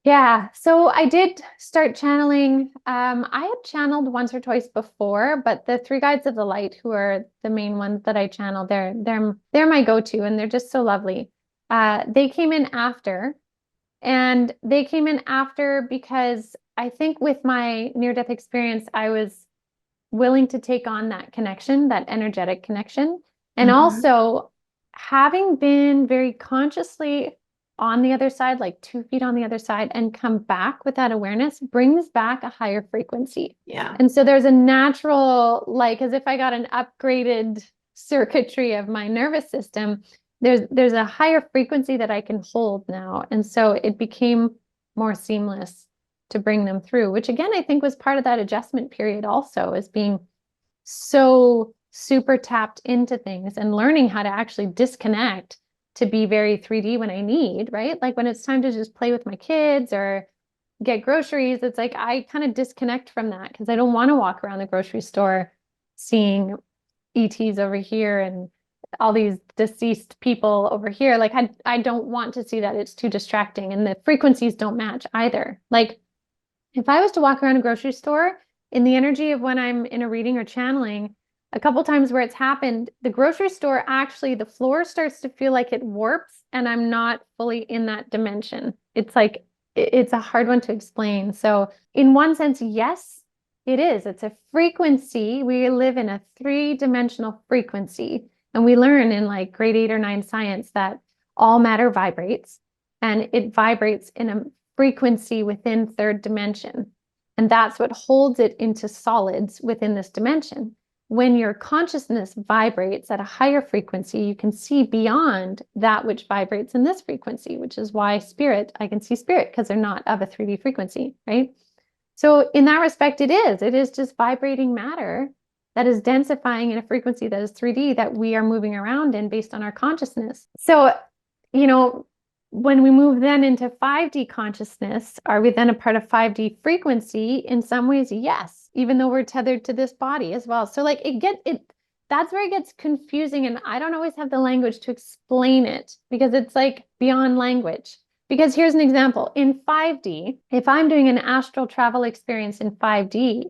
Yeah, so I did start channeling. I had channeled once or twice before, but the 3 guides of the light, who are the main ones that I channel, they're my go-to, and they're just so lovely. They came in after, and they came in after because I think with my near-death experience, I was willing to take on that connection, that energetic connection, and Mhm. also having been very consciously on the other side, like 2 feet on the other side, and come back with that awareness brings back a higher frequency. Yeah. And so there's a natural, like as if I got an upgraded circuitry of my nervous system, there's a higher frequency that I can hold now. And so it became more seamless to bring them through, which again, I think was part of that adjustment period also, is being so super tapped into things and learning how to actually disconnect to be very 3D when I need, right? Like when it's time to just play with my kids or get groceries, it's like I kind of disconnect from that because I don't want to walk around the grocery store seeing ETs over here and all these deceased people over here. Like I don't want to see that. It's too distracting, and the frequencies don't match either. Like if I was to walk around a grocery store in the energy of when I'm in a reading or channeling, a couple times where it's happened, the grocery store actually, the floor starts to feel like it warps and I'm not fully in that dimension. It's like, it's a hard one to explain. So, in one sense, yes, it is. It's a frequency. We live in a 3-dimensional frequency. And we learn in like grade 8 or 9 science that all matter vibrates, and it vibrates in a frequency within 3rd dimension. And that's what holds it into solids within this dimension. When your consciousness vibrates at a higher frequency, you can see beyond that which vibrates in this frequency, which is why I can see spirit because they're not of a 3D frequency, right? So in that respect, it is just vibrating matter that is densifying in a frequency that is 3D that we are moving around in based on our consciousness. So, you know, when we move then into 5D consciousness, are we then a part of 5D frequency? In some ways, yes, even though we're tethered to this body as well. So like that's where it gets confusing, and I don't always have the language to explain it because it's like beyond language. Because here's an example. In 5D, if I'm doing an astral travel experience in 5D,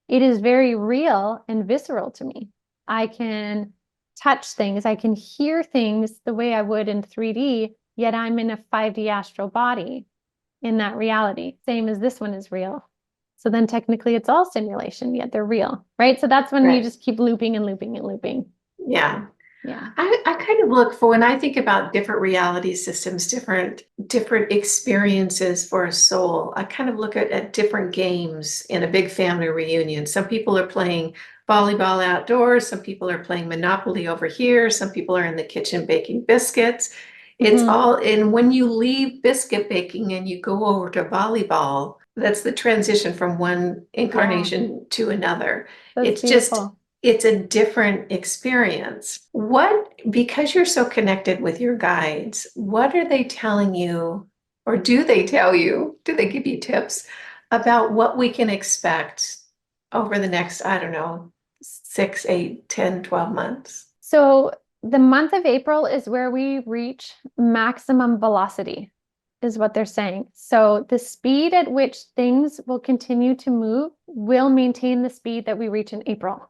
it is very real and visceral to me. I can touch things, I can hear things the way I would in 3D, yet I'm in a 5D astral body in that reality, same as this one is real. So then technically it's all simulation, yet they're real, right? So that's when you just keep looping and looping and looping. Yeah. Yeah. I kind of look for, when I think about different reality systems, different experiences for a soul, I kind of look at different games in a big family reunion. Some people are playing volleyball outdoors, some people are playing Monopoly over here, some people are in the kitchen baking biscuits. It's all, and when you leave biscuit baking and you go over to volleyball, that's the transition from one incarnation to another. That's It's beautiful. just, it's a different experience. Because you're so connected with your guides, what are they telling you, or do they tell you, do they give you tips about what we can expect over the next, I don't know, 6, 8, 10, 12 months? So the month of April is where we reach maximum velocity, is what they're saying. So the speed at which things will continue to move will maintain the speed that we reach in April.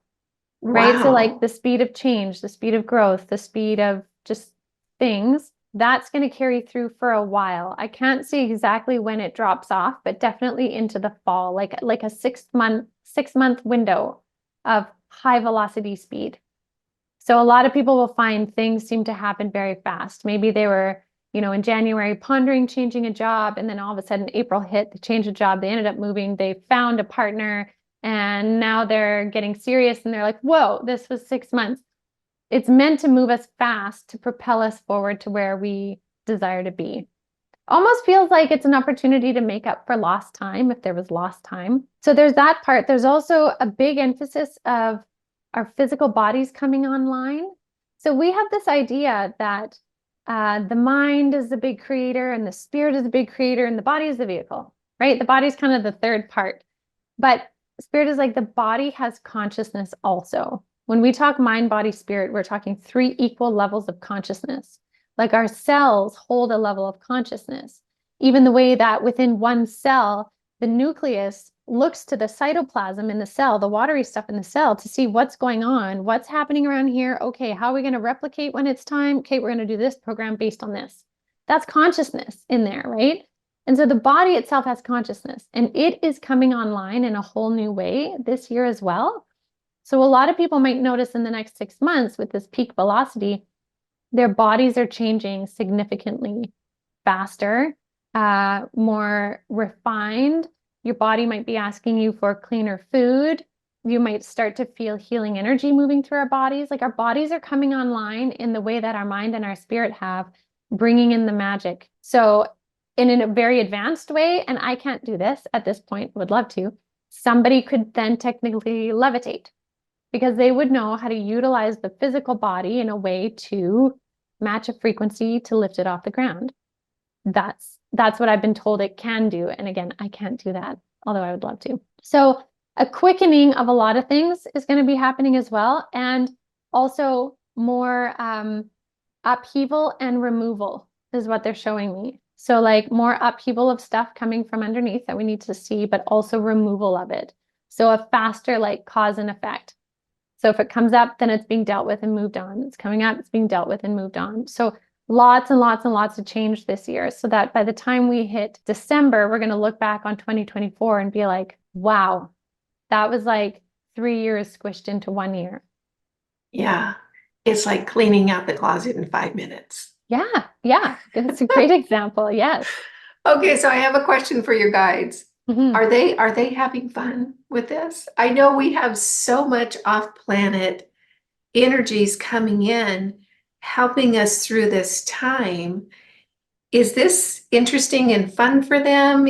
Right? So like the speed of change, the speed of growth, the speed of just things, that's going to carry through for a while. I can't see exactly when it drops off, but definitely into the fall, like a 6-month window of high velocity speed. So a lot of people will find things seem to happen very fast. Maybe they were, in January pondering changing a job, and then all of a sudden April hit, they changed a job, they ended up moving, they found a partner, and now they're getting serious and they're like, whoa, this was 6 months. It's meant to move us fast, to propel us forward to where we desire to be. Almost feels like it's an opportunity to make up for lost time if there was lost time. So there's that part. There's also a big emphasis of our physical bodies coming online. So we have this idea that the mind is the big creator and the spirit is the big creator and the body is the vehicle, right? The body is kind of the third part. But spirit is like the body has consciousness also. When we talk mind, body, spirit, we're talking 3 equal levels of consciousness. Like our cells hold a level of consciousness. Even the way that within one cell, the nucleus looks to the cytoplasm in the cell, the watery stuff in the cell, to see what's going on, what's happening around here. Okay, how are we going to replicate when it's time? Okay, we're going to do this program based on this. That's consciousness in there, right? And so the body itself has consciousness, and it is coming online in a whole new way this year as well. So a lot of people might notice in the next 6 months with this peak velocity, their bodies are changing significantly faster, more refined. Your body might be asking you for cleaner food. You might start to feel healing energy moving through our bodies. Like our bodies are coming online in the way that our mind and our spirit have, bringing in the magic. So in a very advanced way, and I can't do this at this point, would love to, somebody could then technically levitate because they would know how to utilize the physical body in a way to match a frequency to lift it off the ground. That's what I've been told it can do. And again, I can't do that, although I would love to. So a quickening of a lot of things is going to be happening as well. And also more upheaval and removal is what they're showing me. So like more upheaval of stuff coming from underneath that we need to see, but also removal of it. So a faster like cause and effect. So if it comes up, then it's being dealt with and moved on. It's coming up, it's being dealt with and moved on. So lots and lots and lots of change this year, so that by the time we hit December, we're going to look back on 2024 and be like, wow, that was like 3 years squished into 1 year. Yeah. It's like cleaning out the closet in 5 minutes. Yeah. That's a great example. Yes. Okay, so I have a question for your guides. Mhm. Are they having fun with this? I know we have so much off-planet energies coming in, helping us through this time. Is this interesting and fun for them?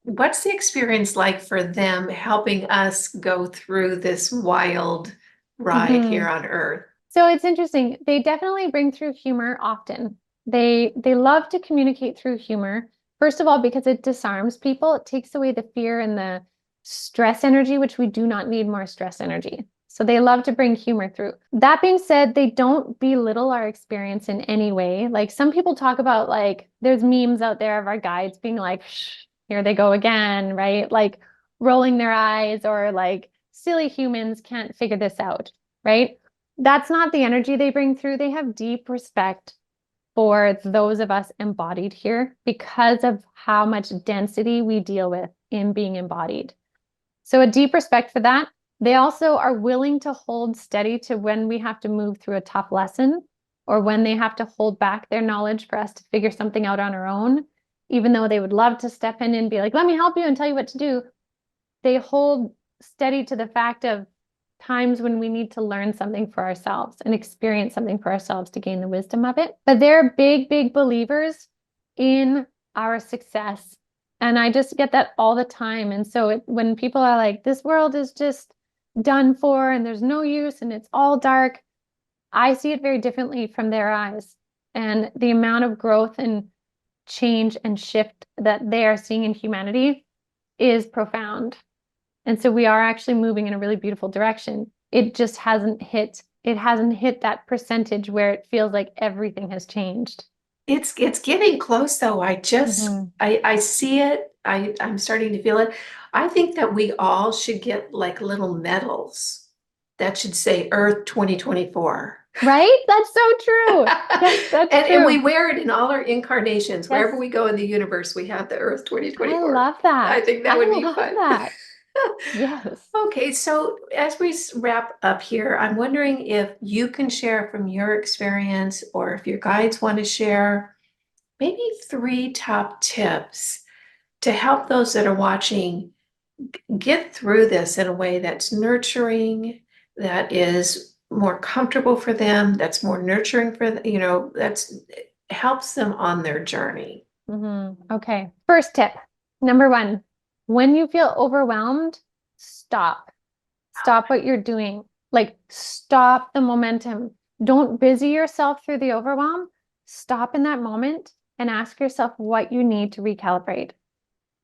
What's the experience like for them helping us go through this wild ride here on Earth? So it's interesting. They definitely bring through humor often. They love to communicate through humor. First of all, because it disarms people, it takes away the fear and the stress energy, which we do not need more stress energy. So they love to bring humor through. That being said, they don't belittle our experience in any way. Like some people talk about, like, there's memes out there of our guides being like, shh, here they go again, right? Like rolling their eyes, or like silly humans can't figure this out, right? That's not the energy they bring through. They have deep respect for those of us embodied here because of how much density we deal with in being embodied. So a deep respect for that. They also are willing to hold steady to when we have to move through a tough lesson, or when they have to hold back their knowledge for us to figure something out on our own. Even though they would love to step in and be like, let me help you and tell you what to do, they hold steady to the fact of times when we need to learn something for ourselves and experience something for ourselves to gain the wisdom of it. But they're big, big believers in our success. And I just get that all the time. And so when people are like, this world is just done for and there's no use and it's all dark, I see it very differently from their eyes. And the amount of growth and change and shift that they are seeing in humanity is profound. And so we are actually moving in a really beautiful direction. It just hasn't hit that percentage where it feels like everything has changed. It's getting close though. I see it. I'm starting to feel it. I think that we all should get like little medals that should say Earth 2024. Right? That's so true. Yes, that's And true. we wear it in all our incarnations. Yes. Wherever we go in the universe, we have the Earth 2024. I love that. I think that would be love fun. that. Yes. Okay, so as we wrap up here, I'm wondering if you can share from your experience, or if your guides want to share maybe 3 top tips to help those that are watching get through this in a way that's nurturing, that is more comfortable for them, that's more nurturing for, that's helps them on their journey. Okay. First tip, number 1, when you feel overwhelmed, stop. Stop what you're doing. Like, stop the momentum. Don't busy yourself through the overwhelm. Stop in that moment and ask yourself what you need to recalibrate.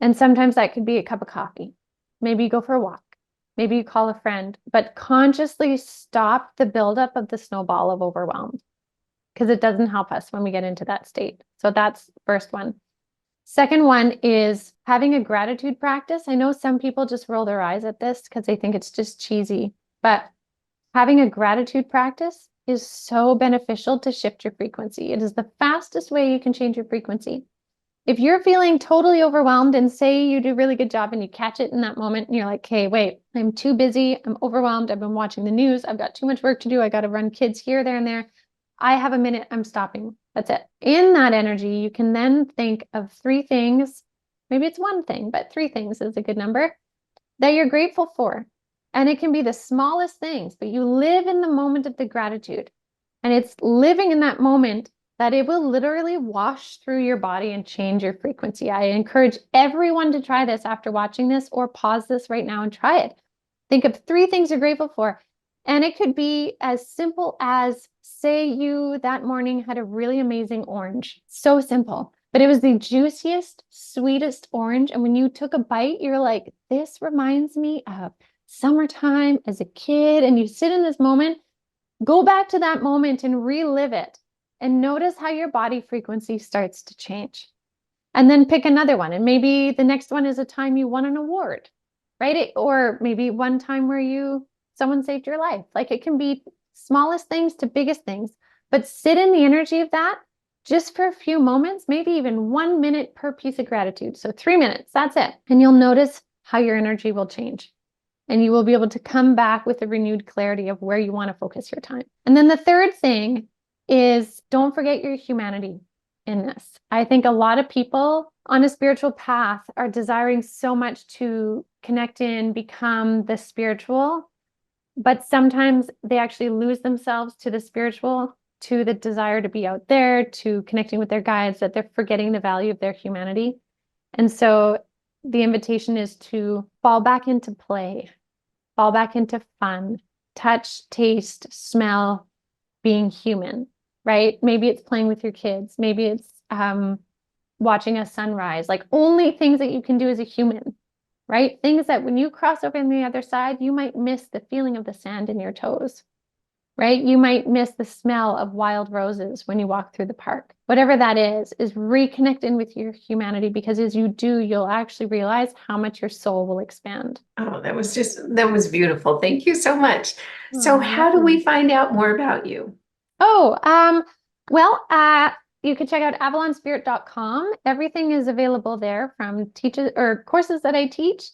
And sometimes that could be a cup of coffee. Maybe you go for a walk. Maybe you call a friend, but consciously stop the buildup of the snowball of overwhelm, because it doesn't help us when we get into that state. So that's first one. Second one is having a gratitude practice. I know some people just roll their eyes at this because they think it's just cheesy, but having a gratitude practice is so beneficial to shift your frequency. It is the fastest way you can change your frequency. If you're feeling totally overwhelmed, and say you do a really good job and you catch it in that moment and you're like, hey, wait, I'm too busy. I'm overwhelmed. I've been watching the news. I've got too much work to do. I got to run kids here, there, and there. I have a minute. I'm stopping. That's it. In that energy, you can then think of 3 things. Maybe it's 1 thing, but 3 things is a good number that you're grateful for. And it can be the smallest things, but you live in the moment of the gratitude. And it's living in that moment that it will literally wash through your body and change your frequency. I encourage everyone to try this after watching this, or pause this right now and try it. Think of 3 things you're grateful for. And it could be as simple as, say you that morning had a really amazing orange. So simple, but it was the juiciest, sweetest orange. And when you took a bite, you're like, this reminds me of summertime as a kid. And you sit in this moment, go back to that moment and relive it, and notice how your body frequency starts to change. And then pick another one. And maybe the next one is a time you won an award, right? Or maybe one time where someone saved your life. Like, it can be smallest things to biggest things, but sit in the energy of that just for a few moments, maybe even 1 minute per piece of gratitude. So 3 minutes, that's it. And you'll notice how your energy will change. And you will be able to come back with a renewed clarity of where you want to focus your time. And then the third thing is, don't forget your humanity in this. I think a lot of people on a spiritual path are desiring so much to connect in, become the spiritual, but sometimes they actually lose themselves to the spiritual, to the desire to be out there, to connecting with their guides, that they're forgetting the value of their humanity. And so the invitation is to fall back into play, fall back into fun, touch, taste, smell, being human. right? Maybe it's playing with your kids. Maybe it's watching a sunrise, like only things that you can do as a human, right? Things that when you cross over on the other side, you might miss the feeling of the sand in your toes, right? You might miss the smell of wild roses when you walk through the park. Whatever that is reconnecting with your humanity, because as you do, you'll actually realize how much your soul will expand. Oh, that was beautiful. Thank you so much. So Oh, how do we find out more about you? Oh, well, you can check out avalonspirit.com. Everything is available there, from teachers or courses that I teach,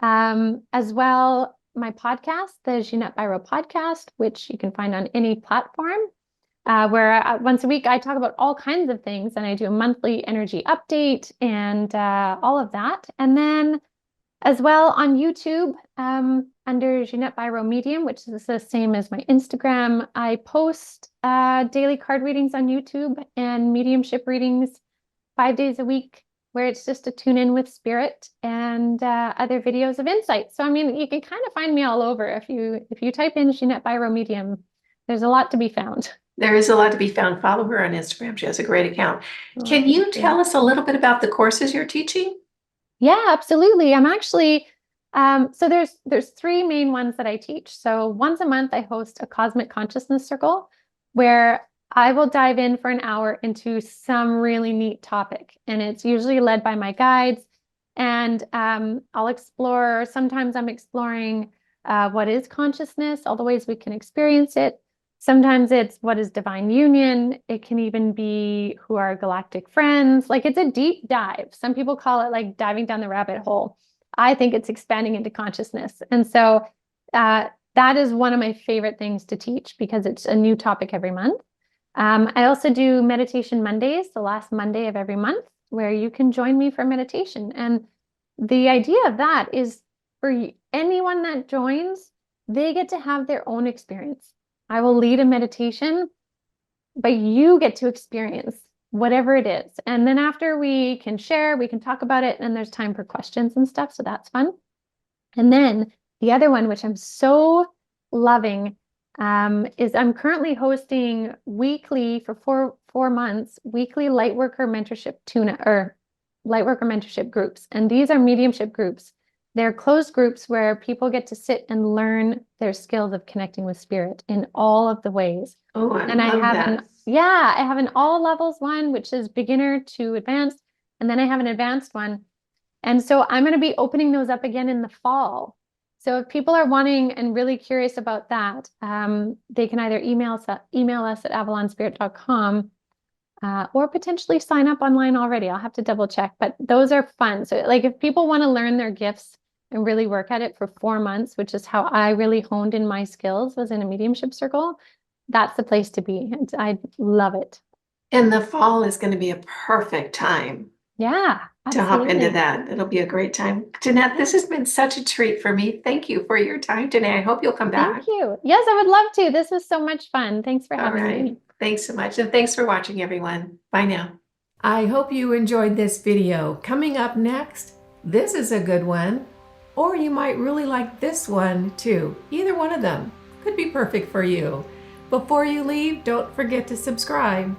as well my podcast, the Ginette Biro podcast, which you can find on any platform, where once a week I talk about all kinds of things, and I do a monthly energy update and all of that. And then as well on YouTube, under Ginette Biro Medium, which is the same as my Instagram, I post daily card readings on YouTube and mediumship readings 5 days a week, where it's just to tune in with spirit, and other videos of insight. So I mean, you can kind of find me all over. If you type in Ginette Biro Medium, there's a lot to be found. There is a lot to be found. Follow her on Instagram. She has a great account. Can you tell us a little bit about the courses you're teaching? Yeah, absolutely. I'm actually, so there's three main ones that I teach. So once a month, I host a cosmic consciousness circle, where I will dive in for an hour into some really neat topic. And it's usually led by my guides. And I'll explore, sometimes I'm exploring what is consciousness, all the ways we can experience it. Sometimes it's what is divine union. It can even be who are galactic friends. Like, it's a deep dive. Some people call it like diving down the rabbit hole. I think it's expanding into consciousness. And so that is one of my favorite things to teach, because it's a new topic every month. I also do meditation Mondays, the last Monday of every month, where you can join me for meditation. And the idea of that is, for anyone that joins, they get to have their own experience. I will lead a meditation, but you get to experience whatever it is. And then after, we can share, we can talk about it, and there's time for questions and stuff. So that's fun. And then the other one, which I'm so loving, is I'm currently hosting weekly, for four months, weekly Lightworker mentorship Lightworker mentorship groups. And these are mediumship groups. They're closed groups where people get to sit and learn their skills of connecting with spirit in all of the ways. Oh, I And love I have that. I have an all levels one, which is beginner to advanced, and then I have an advanced one. And so I'm going to be opening those up again in the fall. So if people are wanting and really curious about that, they can either email us at avalonspirit.com, or potentially sign up online already. I'll have to double check, but those are fun. So like, if people want to learn their gifts and really work at it for 4 months, which is how I really honed in my skills, was in a mediumship circle, that's the place to be. And I love it. And the fall is going to be a perfect time Yeah, to hop into absolutely. that. It'll be a great time. Ginette, this has been such a treat for me. Thank you for your time today. I hope you'll come back. Thank you. Yes, I would love to. This was so much fun. Thanks for All having right. me. Thanks so much. And thanks for watching, everyone. Bye now. I hope you enjoyed this video. Coming up next, this is a good one. Or you might really like this one too. Either one of them could be perfect for you. Before you leave, don't forget to subscribe.